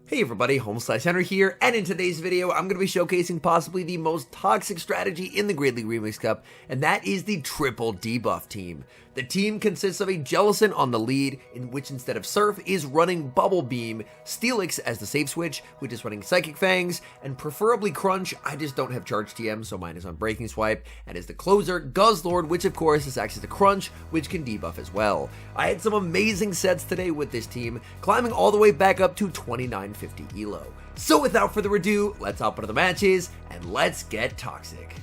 Hey everybody, HomeSliceHenry here, and in today's video, I'm going to be showcasing possibly the most toxic strategy in the Great League Remix Cup, and that is the triple debuff team. The team consists of a Jellicent on the lead, in which instead of Surf is running Bubble Beam, Steelix as the safe switch, which is running Psychic Fangs, and preferably Crunch. I just don't have Charge TM, so mine is on Breaking Swipe, and as the closer, Guzzlord, which of course is acts as a Crunch, which can debuff as well. I had some amazing sets today with this team, climbing all the way back up to 2950 ELO. So without further ado, let's hop into the matches, and let's get toxic.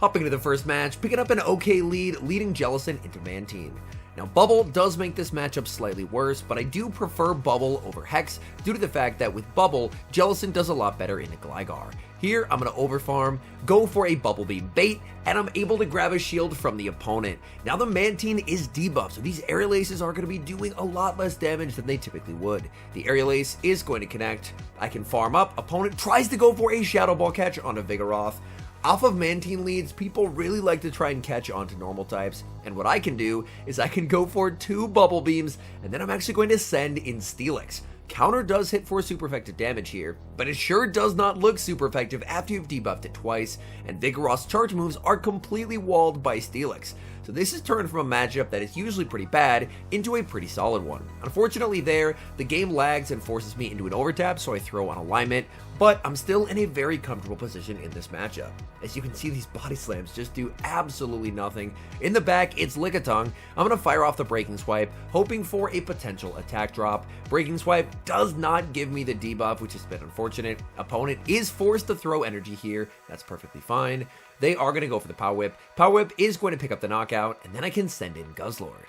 Hopping into the first match, picking up an okay lead, leading Jellicent into Mantine. Now Bubble does make this matchup slightly worse, but I do prefer Bubble over Hex due to the fact that with Bubble, Jellicent does a lot better into Gligar. Here, I'm going to overfarm, go for a Bubble Beam bait, and I'm able to grab a shield from the opponent. Now the Mantine is debuffed, so these Aerial Aces are going to be doing a lot less damage than they typically would. The Aerial Ace is going to connect, I can farm up, opponent tries to go for a Shadow Ball catch on a Vigoroth. Off of Mantine leads, people really like to try and catch onto normal types, and what I can do is I can go for 2 Bubble Beams, and then I'm actually going to send in Steelix. Counter does hit for super effective damage here, but it sure does not look super effective after you've debuffed it twice, and Vigoroth's charge moves are completely walled by Steelix. So this is turned from a matchup that is usually pretty bad into a pretty solid one. Unfortunately there, the game lags and forces me into an overtap, so I throw on alignment, but I'm still in a very comfortable position in this matchup. As you can see, these body slams just do absolutely nothing. In the back, it's Lickitung. I'm going to fire off the Breaking Swipe, hoping for a potential attack drop. Breaking Swipe does not give me the debuff, which is a bit unfortunate. Opponent is forced to throw energy here. That's perfectly fine. They are going to go for the Power Whip. Power Whip is going to pick up the knockout, and then I can send in Guzzlord.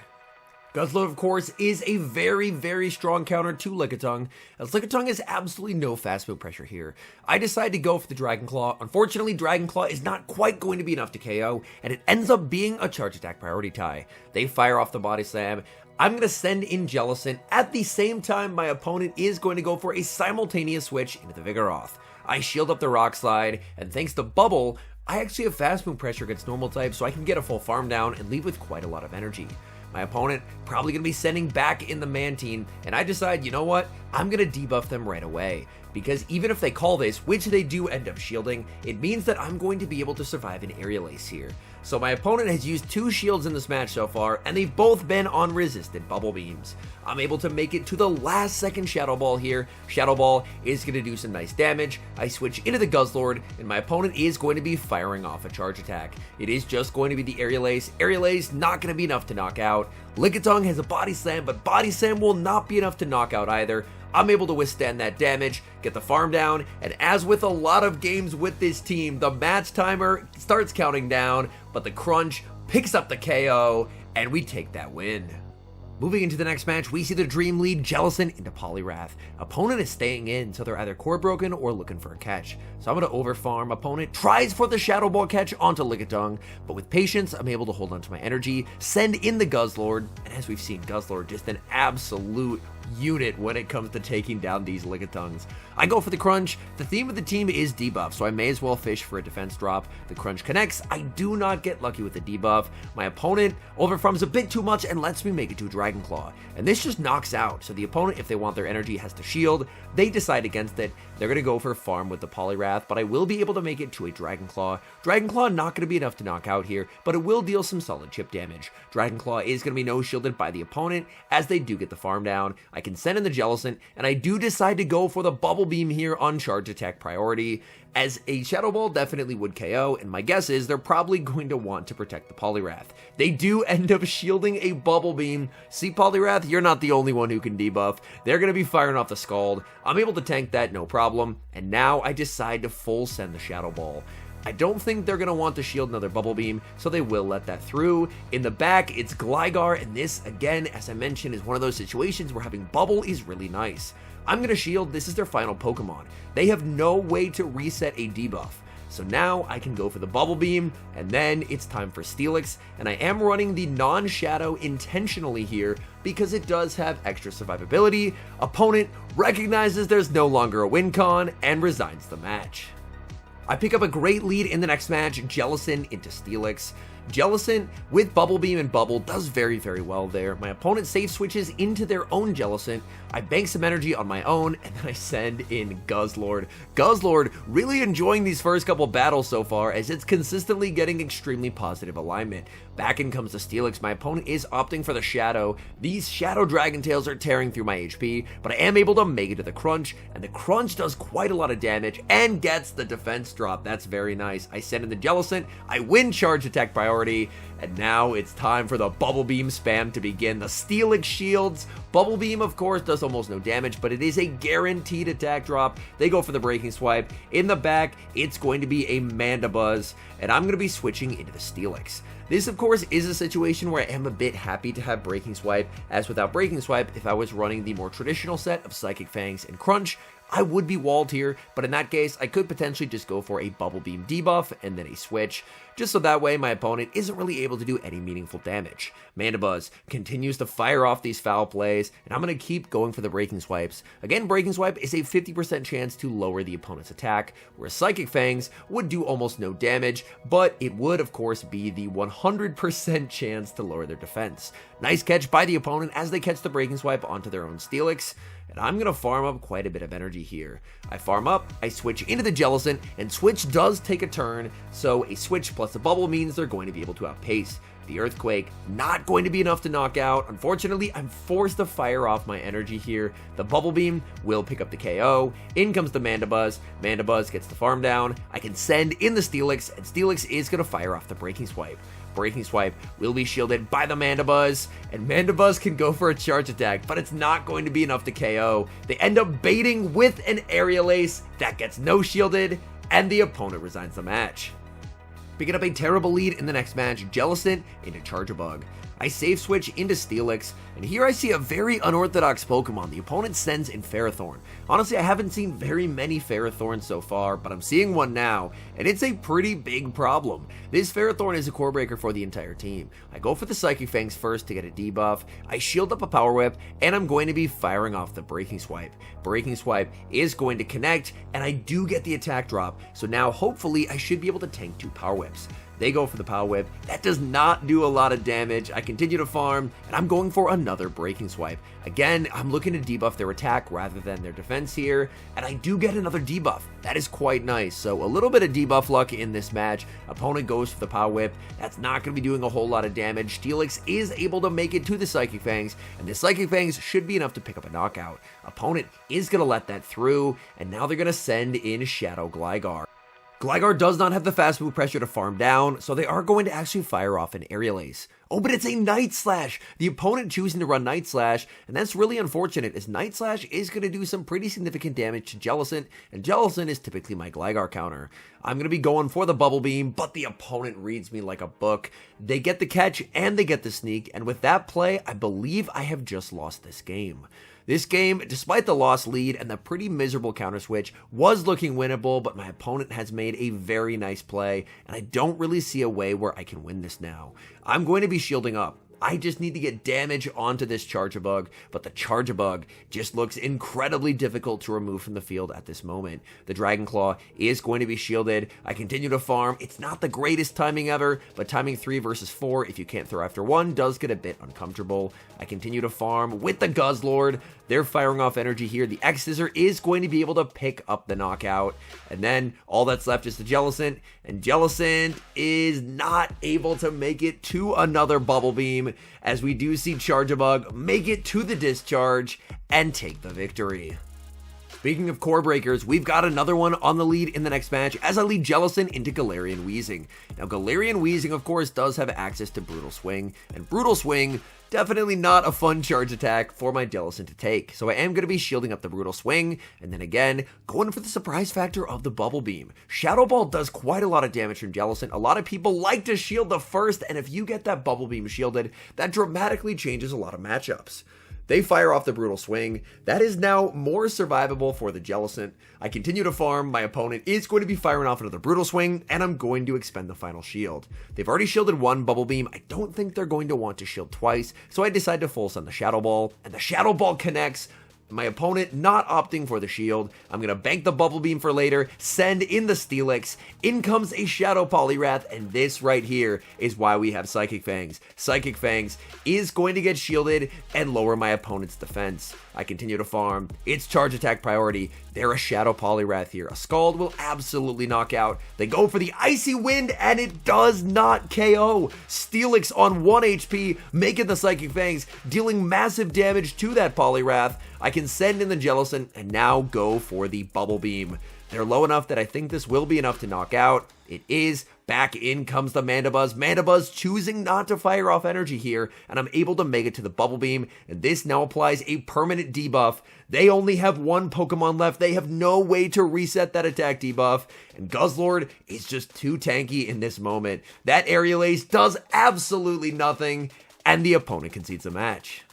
Guzzlord, of course, is a very, very strong counter to Lickitung, as Lickitung has absolutely no fast move pressure here. I decide to go for the Dragon Claw. Unfortunately, Dragon Claw is not quite going to be enough to KO, and it ends up being a charge attack priority tie. They fire off the Body Slam. I'm going to send in Jellicent. At the same time, my opponent is going to go for a simultaneous switch into the Vigoroth. I shield up the Rock Slide, and thanks to Bubble, I actually have fast move pressure against normal types, so I can get a full farm down and leave with quite a lot of energy. My opponent probably going to be sending back in the Mantine, and I decide, you know what, I'm going to debuff them right away. Because even if they call this, which they do end up shielding, it means that I'm going to be able to survive an Aerial Ace here. So my opponent has used 2 shields in this match so far, and they've both been on resisted Bubble Beams. I'm able to make it to the last second Shadow Ball here. Shadow Ball is going to do some nice damage. I switch into the Guzzlord, and my opponent is going to be firing off a charge attack. It is just going to be the Aerial Ace. Aerial Ace not going to be enough to knock out. Lickitung has a Body Slam, but Body Slam will not be enough to knock out either. I'm able to withstand that damage, get the farm down, and as with a lot of games with this team, the match timer starts counting down, but the Crunch picks up the KO, and we take that win. Moving into the next match, we see the Dream lead Jellicent into Poliwrath. Opponent is staying in, so they're either core broken or looking for a catch. So I'm going to overfarm. Opponent tries for the Shadow Ball catch onto Lickitung, but with patience, I'm able to hold onto my energy, send in the Guzzlord, and as we've seen, Guzzlord just an absolute unit when it comes to taking down these Lickitungs. I go for the Crunch. The theme of the team is debuff, so I may as well fish for a defense drop. The Crunch connects. I do not get lucky with the debuff. My opponent overfarms a bit too much and lets me make it to a Dragon Claw, and this just knocks out. So the opponent, if they want their energy, has to shield. They decide against it. They're going to go for farm with the Poliwrath, but I will be able to make it to a Dragon Claw. Dragon Claw not going to be enough to knock out here, but it will deal some solid chip damage. Dragon Claw is going to be no shielded by the opponent as they do get the farm down. I can send in the Jellicent, and I do decide to go for the Bubble Beam here on charge attack priority, as a Shadow Ball definitely would KO, and my guess is they're probably going to want to protect the Poliwrath. They do end up shielding a Bubble Beam. See, Poliwrath, you're not the only one who can debuff. They're going to be firing off the Scald. I'm able to tank that, no problem, and now I decide to full send the Shadow Ball. I don't think they're going to want to shield another Bubble Beam, so they will let that through. In the back, it's Gligar, and this, again, as I mentioned, is one of those situations where having Bubble is really nice. I'm going to shield. This is their final Pokemon. They have no way to reset a debuff. So now I can go for the Bubble Beam, and then it's time for Steelix, and I am running the non-Shadow intentionally here because it does have extra survivability. Opponent recognizes there's no longer a win con and resigns the match. I pick up a great lead in the next match, Jellicent into Steelix. Jellicent with Bubble Beam and Bubble does very, very well there. My opponent safe switches into their own Jellicent. I bank some energy on my own, and then I send in Guzzlord. Guzzlord really enjoying these first couple battles so far, as it's consistently getting extremely positive alignment. Back in comes the Steelix. My opponent is opting for the Shadow. These Shadow Dragon Tails are tearing through my HP, but I am able to make it to the Crunch, and the Crunch does quite a lot of damage and gets the defense drop. That's very nice. I send in the Jellicent. I win charge attack priority, and now it's time for the Bubble Beam spam to begin. The Steelix shields. Bubble Beam, of course, does almost no damage, but it is a guaranteed attack drop. They go for the Breaking Swipe. In the back, it's going to be a Mandibuzz, and I'm going to be switching into the Steelix. This, of course, is a situation where I am a bit happy to have Breaking Swipe, as without Breaking Swipe, if I was running the more traditional set of Psychic Fangs and Crunch, I would be walled here, but in that case, I could potentially just go for a Bubble Beam debuff and then a switch, just so that way my opponent isn't really able to do any meaningful damage. Mandibuzz continues to fire off these foul plays, and I'm going to keep going for the Breaking Swipes. Again, Breaking Swipe is a 50% chance to lower the opponent's attack, whereas Psychic Fangs would do almost no damage, but it would, of course, be the 100% chance to lower their defense. Nice catch by the opponent as they catch the Breaking Swipe onto their own Steelix, and I'm going to farm up quite a bit of energy here. I farm up, I switch into the Jellicent, and switch does take a turn, so a switch plus a bubble means they're going to be able to outpace. The Earthquake, not going to be enough to knock out. Unfortunately, I'm forced to fire off my energy here. The Bubble Beam will pick up the KO. In comes the Mandibuzz. Mandibuzz gets the farm down. I can send in the Steelix, and Steelix is going to fire off the Breaking Swipe. Breaking Swipe will be shielded by the Mandibuzz, and Mandibuzz can go for a charge attack, but it's not going to be enough to KO. They end up baiting with an Aerial Ace that gets no shielded, and the opponent resigns the match. Picking up a terrible lead in the next match, Jellicent into Charjabug. I safe switch into Steelix, and here I see a very unorthodox Pokemon. The opponent sends in Ferrothorn. Honestly, I haven't seen very many Ferrothorns so far, but I'm seeing one now, and it's a pretty big problem. This Ferrothorn is a core breaker for the entire team. I go for the Psychic Fangs first to get a debuff, I shield up a Power Whip, and I'm going to be firing off the Breaking Swipe. Breaking Swipe is going to connect, and I do get the attack drop, so now hopefully I should be able to tank 2 Power Whips. They go for the Power Whip. That does not do a lot of damage. I continue to farm, and I'm going for another Breaking Swipe. Again, I'm looking to debuff their attack rather than their defense here, and I do get another debuff. That is quite nice. So a little bit of debuff luck in this match. Opponent goes for the Power Whip. That's not going to be doing a whole lot of damage. Steelix is able to make it to the Psychic Fangs, and the Psychic Fangs should be enough to pick up a knockout. Opponent is going to let that through, and now they're going to send in Shadow Gligar. Gligar does not have the fast move pressure to farm down, so they are going to actually fire off an Aerial Ace. Oh, but it's a Night Slash! The opponent choosing to run Night Slash, and that's really unfortunate, as Night Slash is going to do some pretty significant damage to Jellicent, and Jellicent is typically my Gligar counter. I'm going to be going for the Bubble Beam, but the opponent reads me like a book. They get the catch, and they get the sneak, and with that play, I believe I have just lost this game. This game, despite the lost lead and the pretty miserable counter switch, was looking winnable, but my opponent has made a very nice play, and I don't really see a way where I can win this now. I'm going to be shielding up. I just need to get damage onto this Charjabug, but the Charjabug just looks incredibly difficult to remove from the field at this moment. The Dragon Claw is going to be shielded. I continue to farm. It's not the greatest timing ever, but timing 3 versus 4, if you can't throw after 1, does get a bit uncomfortable. I continue to farm with the Guzzlord. They're firing off energy here. The X-Scissor is going to be able to pick up the knockout, and then all that's left is the Jellicent, and Jellicent is not able to make it to another Bubble Beam, as we do see Charjabug make it to the discharge and take the victory. Speaking of core breakers, we've got another one on the lead in the next match as I lead Jellicent into Galarian Weezing. Now, Galarian Weezing, of course, does have access to Brutal Swing, and Brutal Swing, definitely not a fun charge attack for my Jellicent to take. So I am going to be shielding up the Brutal Swing, and then again, going for the surprise factor of the Bubble Beam. Shadow Ball does quite a lot of damage from Jellicent. A lot of people like to shield the first, and if you get that Bubble Beam shielded, that dramatically changes a lot of matchups. They fire off the Brutal Swing. That is now more survivable for the Jellicent. I continue to farm. My opponent is going to be firing off another Brutal Swing, and I'm going to expend the final shield. They've already shielded one Bubble Beam. I don't think they're going to want to shield twice, so I decide to full send the Shadow Ball, and the Shadow Ball connects, My opponent not opting for the shield. I'm going to bank the Bubble Beam for later, send in the Steelix. In comes a Shadow Poliwrath, and this right here is why we have Psychic Fangs. Psychic Fangs is going to get shielded and lower my opponent's defense. I continue to farm. It's charge attack priority. They're a Shadow Poliwrath here. A Scald will absolutely knock out. They go for the Icy Wind, and it does not KO. Steelix on 1 HP, making the Psychic Fangs, dealing massive damage to that Poliwrath. I can send in the Jellicent and now go for the Bubble Beam. They're low enough that I think this will be enough to knock out. It is. Back in comes the Mandibuzz. Mandibuzz choosing not to fire off energy here, and I'm able to make it to the Bubble Beam, and this now applies a permanent debuff. They only have one Pokemon left. They have no way to reset that attack debuff, and Guzzlord is just too tanky in this moment. That Aerial Ace does absolutely nothing, and the opponent concedes the match.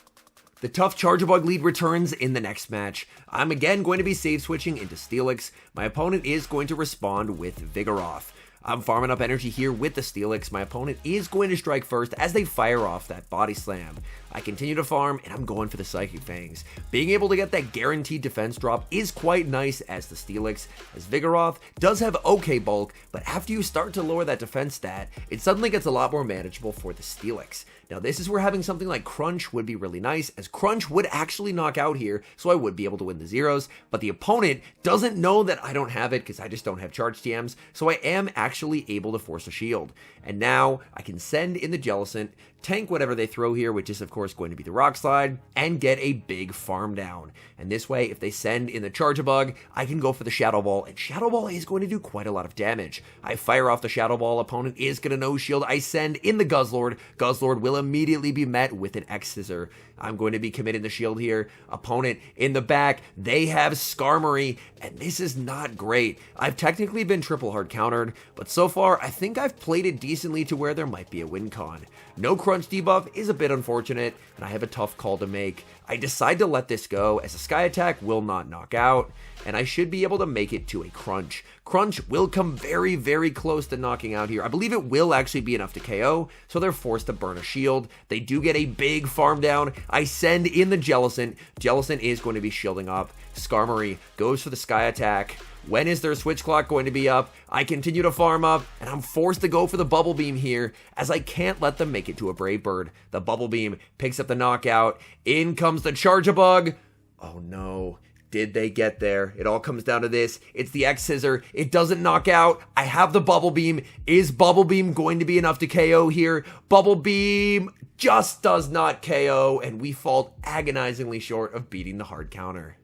The tough Charjabug lead returns in the next match. I'm again going to be save switching into Steelix. My opponent is going to respond with Vigoroth. I'm farming up energy here with the Steelix. My opponent is going to strike first as they fire off that Body Slam. I continue to farm, and I'm going for the Psychic Fangs. Being able to get that guaranteed defense drop is quite nice as the Steelix, as Vigoroth does have okay bulk, but after you start to lower that defense stat, it suddenly gets a lot more manageable for the Steelix. Now this is where having something like Crunch would be really nice, as Crunch would actually knock out here, so I would be able to win the zeros, but the opponent doesn't know that I don't have it because I just don't have charge TMs, so I am actually able to force a shield. And now I can send in the Jellicent, tank whatever they throw here, which is of course going to be the Rock Slide, and get a big farm down. And this way, if they send in the Charjabug, I can go for the Shadow Ball, and Shadow Ball is going to do quite a lot of damage. I fire off the Shadow Ball, opponent is going to no shield, I send in the Guzzlord. Guzzlord will immediately be met with an X-Scissor. I'm going to be committing the shield here. Opponent in the back, they have Skarmory, and this is not great. I've technically been triple hard countered, but so far I think I've played it decently to where there might be a win con. No Crunch debuff is a bit unfortunate, and I have a tough call to make. I decide to let this go, as a Sky Attack will not knock out, and I should be able to make it to a Crunch. Crunch will come very, very close to knocking out here. I believe it will actually be enough to KO, so they're forced to burn a shield. They do get a big farm down. I send in the Jellicent. Jellicent is going to be shielding up. Skarmory goes for the Sky Attack. When is their switch clock going to be up? I continue to farm up, and I'm forced to go for the Bubble Beam here, as I can't let them make it to a Brave Bird. The Bubble Beam picks up the knockout. In comes the Charjabug. Oh no. Did they get there? It all comes down to this. It's the X-Scissor. It doesn't knock out. I have the Bubble Beam. Is Bubble Beam going to be enough to KO here? Bubble Beam just does not KO, and we fall agonizingly short of beating the hard counter.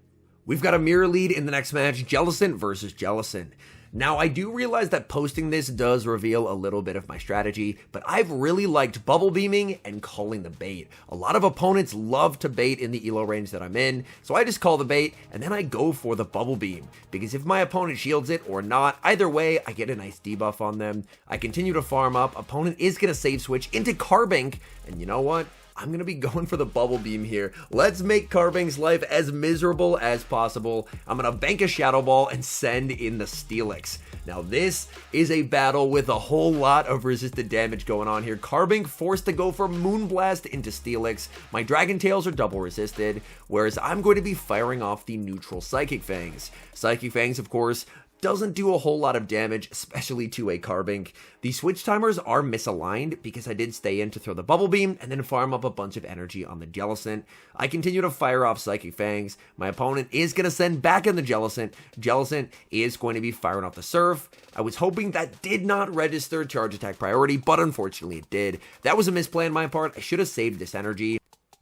We've got a mirror lead in the next match, Jellicent versus Jellicent. Now, I do realize that posting this does reveal a little bit of my strategy, but I've really liked bubble beaming and calling the bait. A lot of opponents love to bait in the ELO range that I'm in, so I just call the bait, and then I go for the bubble beam, because if my opponent shields it or not, either way, I get a nice debuff on them. I continue to farm up, opponent is going to save switch into Carbink, and you know what? I'm going to be going for the Bubble Beam here. Let's make Carbink's life as miserable as possible. I'm going to bank a Shadow Ball and send in the Steelix. Now this is a battle with a whole lot of resisted damage going on here. Carbink forced to go for Moonblast into Steelix. My Dragon Tails are double resisted, whereas I'm going to be firing off the neutral Psychic Fangs. Psychic Fangs, of course, doesn't do a whole lot of damage, especially to a Carbink. The switch timers are misaligned because I did stay in to throw the Bubble Beam and then farm up a bunch of energy on the Jellicent. I continue to fire off Psychic Fangs. My opponent is going to send back in the Jellicent. Jellicent is going to be firing off the Surf. I was hoping that did not register charge attack priority, but unfortunately it did. That was a misplay on my part. I should have saved this energy.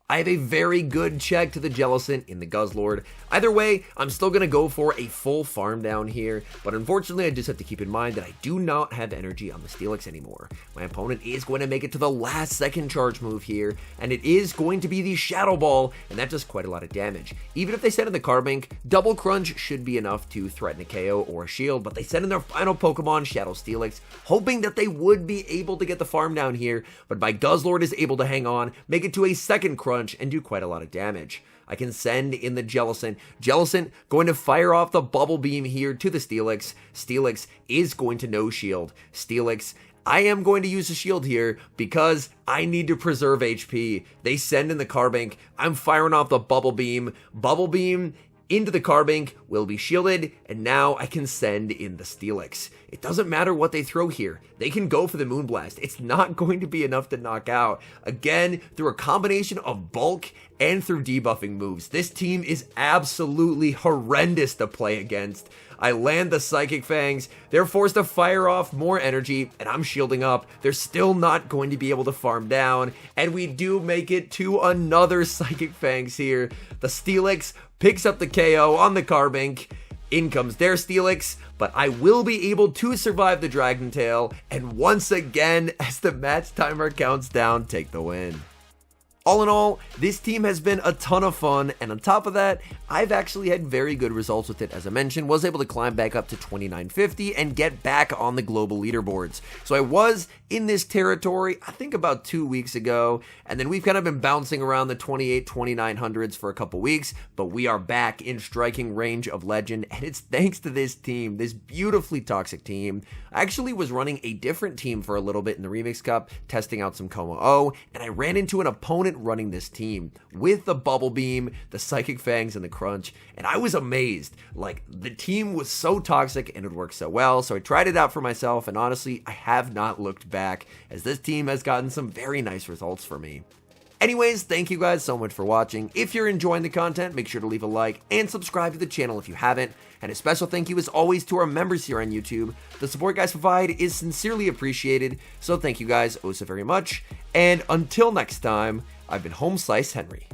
I have a very good check to the Jellicent in the Guzzlord. Either way, I'm still going to go for a full farm down here, but unfortunately I just have to keep in mind that I do not have energy on the Steelix anymore. My opponent is going to make it to the last second charge move here, and it is going to be the Shadow Ball, and that does quite a lot of damage. Even if they send in the Carbink, Double Crunch should be enough to threaten a KO or a shield, but they send in their final Pokemon, Shadow Steelix, hoping that they would be able to get the farm down here, but my Guzzlord is able to hang on, make it to a second Crunch, and do quite a lot of damage. I can send in the Jellicent. Jellicent going to fire off the Bubble Beam here to the Steelix. Steelix is going to no shield. Steelix I am going to use a shield here because I need to preserve HP. They send in the Carbink. I'm firing off the Bubble Beam. Bubble Beam into the Carbink will be shielded, and now I can send in the Steelix. It doesn't matter what they throw here. They can go for the Moonblast. It's not going to be enough to knock out. Again, through a combination of bulk and through debuffing moves, this team is absolutely horrendous to play against. I land the Psychic Fangs, they're forced to fire off more energy, and I'm shielding up. They're still not going to be able to farm down, and we do make it to another Psychic Fangs here. The Steelix picks up the KO on the Carbink. In comes their Steelix, but I will be able to survive the Dragon Tail, and once again, as the match timer counts down, take the win. All in all, this team has been a ton of fun, and on top of that, I've actually had very good results with it. As I mentioned, was able to climb back up to 2950 and get back on the global leaderboards. So I was in this territory, I think about 2 weeks ago, and then we've kind of been bouncing around the 2900s for a couple weeks, but we are back in striking range of legend, and it's thanks to this team, this beautifully toxic team. I actually was running a different team for a little bit in the Remix Cup, testing out some Como O, and I ran into an opponent running this team with the Bubble Beam, the Psychic Fangs, and the Crunch, and I was amazed. Like, the team was so toxic and it worked so well, so I tried it out for myself, and honestly, I have not looked back, as this team has gotten some very nice results for me. Anyways, thank you guys so much for watching. If you're enjoying the content, make sure to leave a like and subscribe to the channel if you haven't. And a special thank you as always to our members here on YouTube. The support you guys provide is sincerely appreciated, so thank you guys oh so very much. And until next time, I've been HomeSliceHenry.